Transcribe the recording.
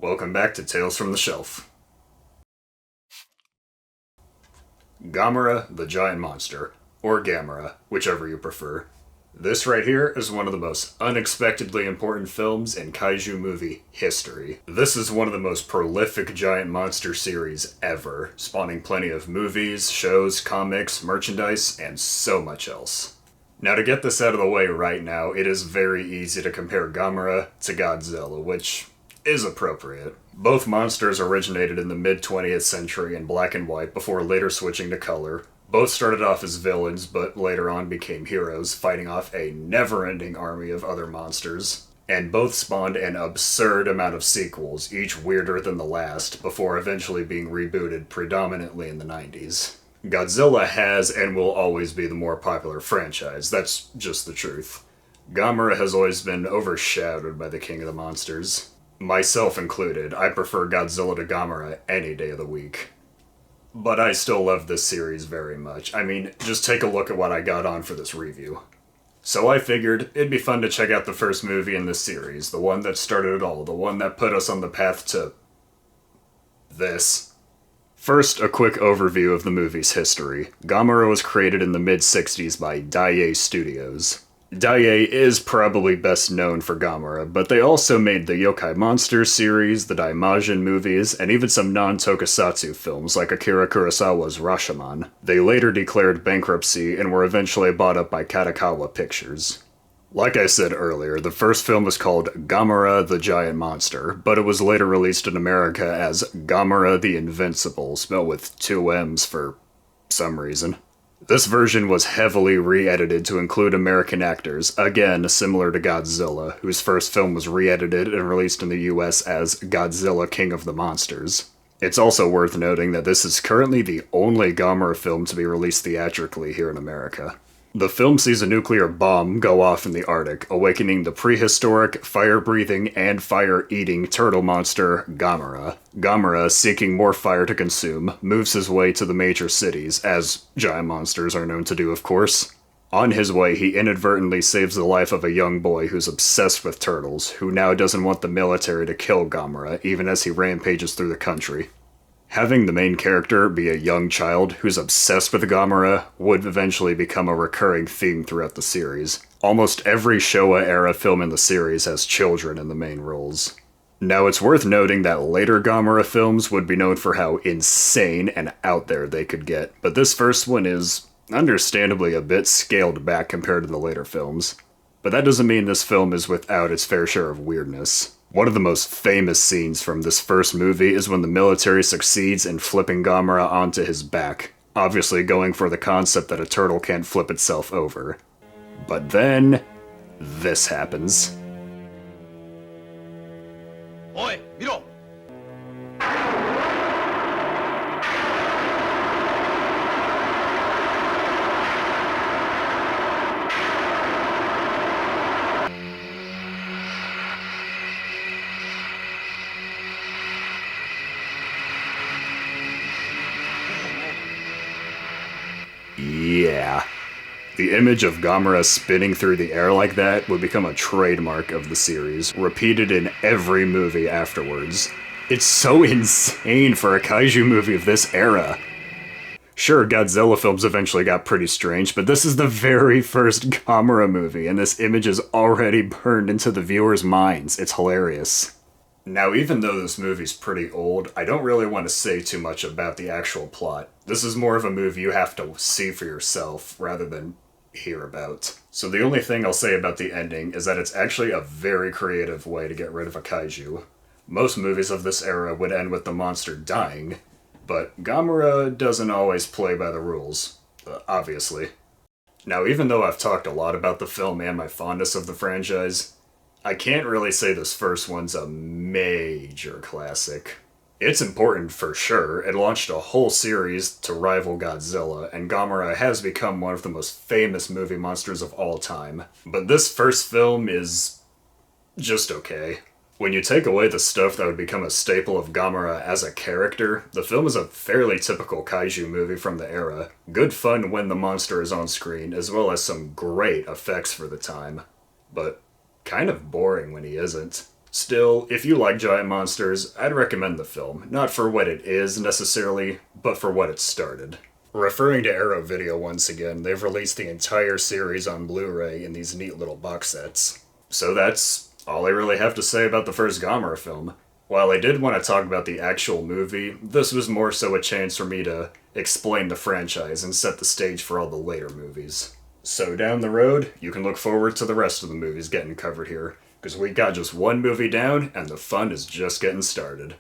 Welcome back to Tales from the Shelf. Gamera, the Giant Monster, or Gamera, whichever you prefer. This right here is one of the most unexpectedly important films in kaiju movie history. This is one of the most prolific giant monster series ever, spawning plenty of movies, shows, comics, merchandise, and so much else. Now to get this out of the way right now, it is very easy to compare Gamera to Godzilla, which is appropriate. Both monsters originated in the mid-20th century in black and white before later switching to color. Both started off as villains, but later on became heroes, fighting off a never-ending army of other monsters. And both spawned an absurd amount of sequels, each weirder than the last, before eventually being rebooted predominantly in the 90s. Godzilla has and will always be the more popular franchise, that's just the truth. Gamera has always been overshadowed by the King of the Monsters. Myself included, I prefer Godzilla to Gamera any day of the week. But I still love this series very much. I mean, just take a look at what I got on for this review. So I figured it'd be fun to check out the first movie in this series, the one that started it all, the one that put us on the path to this. First, a quick overview of the movie's history. Gamera was created in the mid-60s by Daiei Studios. Daiei is probably best known for Gamera, but they also made the Yokai Monsters series, the Daimajin movies, and even some non-tokusatsu films like Akira Kurosawa's Rashomon. They later declared bankruptcy and were eventually bought up by Kadokawa Pictures. Like I said earlier, the first film was called Gamera the Giant Monster, but it was later released in America as Gamera the Invincible, spelled with two M's for some reason. This version was heavily re-edited to include American actors, again similar to Godzilla, whose first film was re-edited and released in the US as Godzilla King of the Monsters. It's also worth noting that this is currently the only Gamera film to be released theatrically here in America. The film sees a nuclear bomb go off in the Arctic, awakening the prehistoric, fire-breathing, and fire-eating turtle monster Gamera. Gamera, seeking more fire to consume, moves his way to the major cities, as giant monsters are known to do, of course. On his way, he inadvertently saves the life of a young boy who's obsessed with turtles, who now doesn't want the military to kill Gamera, even as he rampages through the country. Having the main character be a young child who's obsessed with Gamera would eventually become a recurring theme throughout the series. Almost every Showa-era film in the series has children in the main roles. Now, it's worth noting that later Gamera films would be known for how insane and out there they could get, but this first one is, understandably, a bit scaled back compared to the later films. But that doesn't mean this film is without its fair share of weirdness. One of the most famous scenes from this first movie is when the military succeeds in flipping Gamera onto his back, obviously going for the concept that a turtle can't flip itself over. But then, this happens. Oi, miro! Yeah. The image of Gamera spinning through the air like that would become a trademark of the series, repeated in every movie afterwards. It's so insane for a kaiju movie of this era. Sure, Godzilla films eventually got pretty strange, but this is the very first Gamera movie, and this image is already burned into the viewers' minds. It's hilarious. Now, even though this movie's pretty old, I don't really want to say too much about the actual plot. This is more of a movie you have to see for yourself, rather than hear about. So the only thing I'll say about the ending is that it's actually a very creative way to get rid of a kaiju. Most movies of this era would end with the monster dying, but Gamera doesn't always play by the rules, obviously. Now, even though I've talked a lot about the film and my fondness of the franchise, I can't really say this first one's a major classic. It's important for sure. It launched a whole series to rival Godzilla, and Gamera has become one of the most famous movie monsters of all time. But this first film is just okay. When you take away the stuff that would become a staple of Gamera as a character, the film is a fairly typical kaiju movie from the era. Good fun when the monster is on screen, as well as some great effects for the time. But kind of boring when he isn't. Still, if you like giant monsters, I'd recommend the film, not for what it is necessarily, but for what it started. Referring to Arrow Video once again, they've released the entire series on Blu-ray in these neat little box sets. So that's all I really have to say about the first Gamera film. While I did want to talk about the actual movie, this was more so a chance for me to explain the franchise and set the stage for all the later movies. So down the road, you can look forward to the rest of the movies getting covered here, because we got just one movie down and the fun is just getting started.